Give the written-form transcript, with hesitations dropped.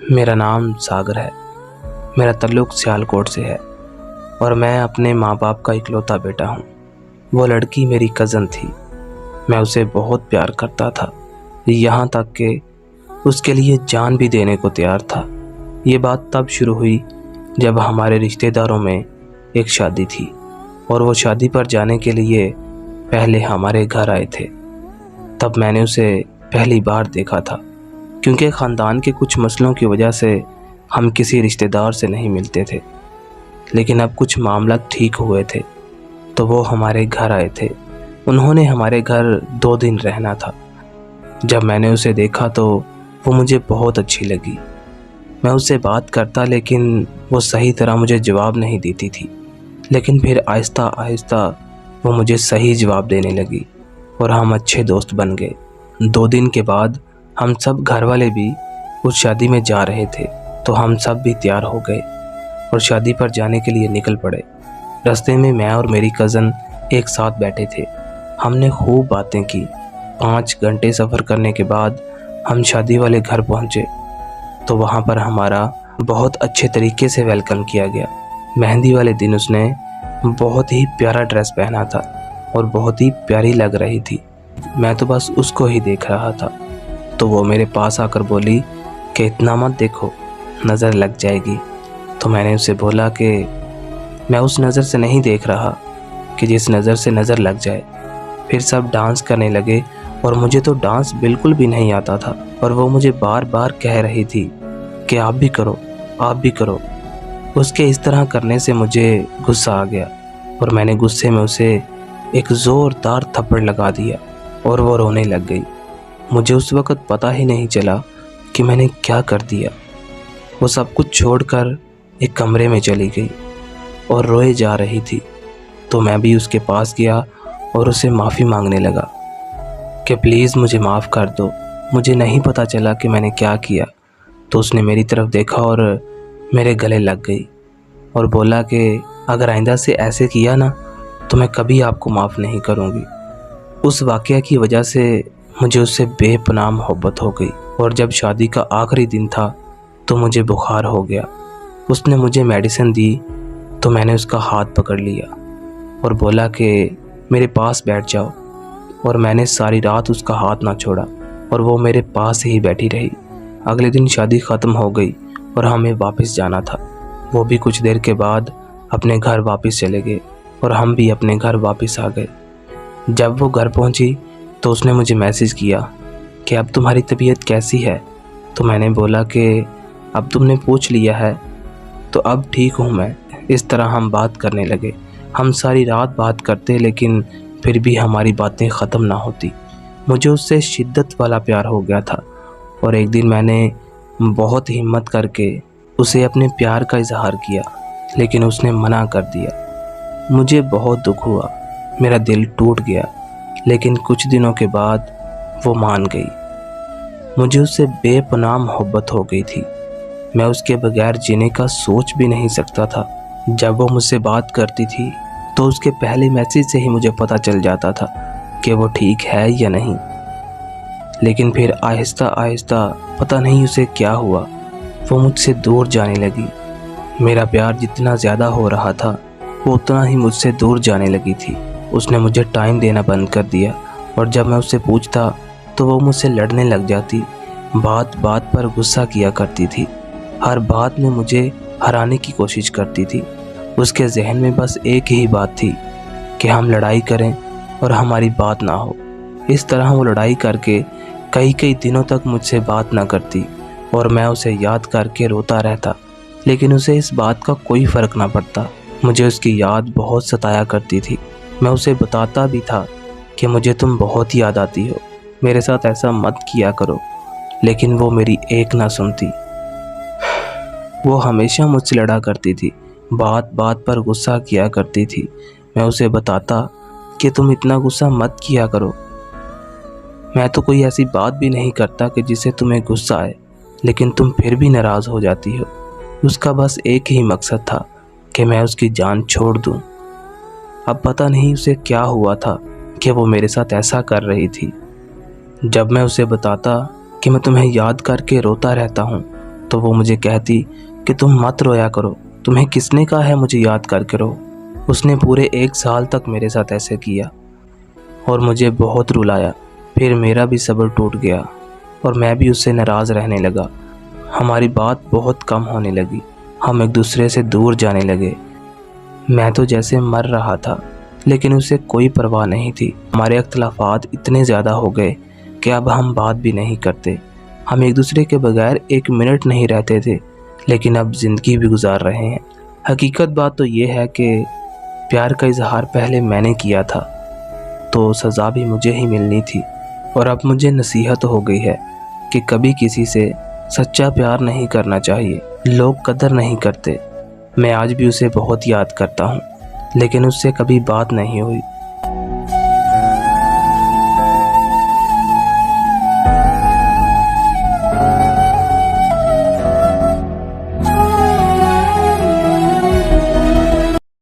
मेरा नाम सागर है। मेरा ताल्लुक़ सियालकोट से है और मैं अपने माँ बाप का इकलौता बेटा हूँ। वो लड़की मेरी कज़न थी। मैं उसे बहुत प्यार करता था, यहाँ तक कि उसके लिए जान भी देने को तैयार था। ये बात तब शुरू हुई जब हमारे रिश्तेदारों में एक शादी थी और वो शादी पर जाने के लिए पहले हमारे घर आए थे। तब मैंने उसे पहली बार देखा था, क्योंकि ख़ानदान के कुछ मसलों की वजह से हम किसी रिश्तेदार से नहीं मिलते थे। लेकिन अब कुछ मामला ठीक हुए थे तो वो हमारे घर आए थे। उन्होंने हमारे घर 2 दिन रहना था। जब मैंने उसे देखा तो वो मुझे बहुत अच्छी लगी। मैं उससे बात करता लेकिन वो सही तरह मुझे जवाब नहीं देती थी। लेकिन फिर आहिस्ता आहिस्ता वो मुझे सही जवाब देने लगी और हम अच्छे दोस्त बन गए। 2 दिन के बाद हम सब घर वाले भी उस शादी में जा रहे थे, तो हम सब भी तैयार हो गए और शादी पर जाने के लिए निकल पड़े। रास्ते में मैं और मेरी कज़न एक साथ बैठे थे। हमने खूब बातें की। 5 घंटे सफ़र करने के बाद हम शादी वाले घर पहुंचे तो वहां पर हमारा बहुत अच्छे तरीके से वेलकम किया गया। मेहंदी वाले दिन उसने बहुत ही प्यारा ड्रेस पहना था और बहुत ही प्यारी लग रही थी। मैं तो बस उसको ही देख रहा था। तो वो मेरे पास आकर बोली कि इतना मत देखो, नज़र लग जाएगी। तो मैंने उसे बोला कि मैं उस नज़र से नहीं देख रहा कि जिस नज़र से नज़र लग जाए। फिर सब डांस करने लगे और मुझे तो डांस बिल्कुल भी नहीं आता था और वो मुझे बार बार कह रही थी कि आप भी करो, आप भी करो। उसके इस तरह करने से मुझे गुस्सा आ गया और मैंने गुस्से में उसे एक ज़ोरदार थप्पड़ लगा दिया और वो रोने लग गई। मुझे उस वक़्त पता ही नहीं चला कि मैंने क्या कर दिया। वो सब कुछ छोड़कर एक कमरे में चली गई और रोए जा रही थी। तो मैं भी उसके पास गया और उसे माफ़ी मांगने लगा कि प्लीज़ मुझे माफ़ कर दो, मुझे नहीं पता चला कि मैंने क्या किया। तो उसने मेरी तरफ देखा और मेरे गले लग गई और बोला कि अगर आइंदा से ऐसे किया ना तो मैं कभी आपको माफ़ नहीं करूँगी। उस वाक़या की वजह से मुझे उससे बेपनाह मोहब्बत हो गई और जब शादी का आखिरी दिन था तो मुझे बुखार हो गया। उसने मुझे मेडिसिन दी तो मैंने उसका हाथ पकड़ लिया और बोला कि मेरे पास बैठ जाओ, और मैंने सारी रात उसका हाथ ना छोड़ा और वो मेरे पास ही बैठी रही। अगले दिन शादी ख़त्म हो गई और हमें वापस जाना था। वो भी कुछ देर के बाद अपने घर वापस चले गए और हम भी अपने घर वापस आ गए। जब वो घर पहुंची तो उसने मुझे मैसेज किया कि अब तुम्हारी तबीयत कैसी है। तो मैंने बोला कि अब तुमने पूछ लिया है तो अब ठीक हूँ मैं। इस तरह हम बात करने लगे। हम सारी रात बात करते लेकिन फिर भी हमारी बातें ख़त्म ना होती। मुझे उससे शिद्दत वाला प्यार हो गया था और एक दिन मैंने बहुत हिम्मत करके उसे अपने प्यार का इजहार किया, लेकिन उसने मना कर दिया। मुझे बहुत दुख हुआ, मेरा दिल टूट गया, लेकिन कुछ दिनों के बाद वो मान गई। मुझे उससे बेपनाह मोहब्बत हो गई थी। मैं उसके बगैर जीने का सोच भी नहीं सकता था। जब वो मुझसे बात करती थी तो उसके पहले मैसेज से ही मुझे पता चल जाता था कि वो ठीक है या नहीं। लेकिन फिर आहिस्ता आहिस्ता पता नहीं उसे क्या हुआ, वो मुझसे दूर जाने लगी। मेरा प्यार जितना ज़्यादा हो रहा था वो उतना ही मुझसे दूर जाने लगी थी। उसने मुझे टाइम देना बंद कर दिया और जब मैं उससे पूछता तो वो मुझसे लड़ने लग जाती। बात बात पर गुस्सा किया करती थी। हर बात में मुझे हराने की कोशिश करती थी। उसके जहन में बस एक ही बात थी कि हम लड़ाई करें और हमारी बात ना हो। इस तरह वो लड़ाई करके कई कई दिनों तक मुझसे बात ना करती और मैं उसे याद करके रोता रहता, लेकिन उसे इस बात का कोई फ़र्क ना पड़ता। मुझे उसकी याद बहुत सताया करती थी। मैं उसे बताता भी था कि मुझे तुम बहुत याद आती हो, मेरे साथ ऐसा मत किया करो, लेकिन वो मेरी एक ना सुनती। वो हमेशा मुझसे लड़ा करती थी, बात बात पर गुस्सा किया करती थी। मैं उसे बताता कि तुम इतना गुस्सा मत किया करो, मैं तो कोई ऐसी बात भी नहीं करता कि जिससे तुम्हें गुस्सा आए, लेकिन तुम फिर भी नाराज़ हो जाती हो। उसका बस एक ही मकसद था कि मैं उसकी जान छोड़ दूं। अब पता नहीं उसे क्या हुआ था कि वो मेरे साथ ऐसा कर रही थी। जब मैं उसे बताता कि मैं तुम्हें याद करके रोता रहता हूँ तो वो मुझे कहती कि तुम मत रोया करो, तुम्हें किसने कहा है मुझे याद करके रो। उसने पूरे 1 साल तक मेरे साथ ऐसे किया और मुझे बहुत रुलाया। फिर मेरा भी सब्र टूट गया और मैं भी उससे नाराज़ रहने लगा। हमारी बात बहुत कम होने लगी, हम एक दूसरे से दूर जाने लगे। मैं तो जैसे मर रहा था, लेकिन उसे कोई परवाह नहीं थी। हमारे अख्तलाफात इतने ज़्यादा हो गए कि अब हम बात भी नहीं करते। हम एक दूसरे के बगैर 1 मिनट नहीं रहते थे, लेकिन अब ज़िंदगी भी गुजार रहे हैं। हकीकत बात तो ये है कि प्यार का इजहार पहले मैंने किया था, तो सज़ा भी मुझे ही मिलनी थी। और अब मुझे नसीहत हो गई है कि कभी किसी से सच्चा प्यार नहीं करना चाहिए। लोग कदर नहीं करते। मैं आज भी उसे बहुत याद करता हूँ, लेकिन उससे कभी बात नहीं हुई।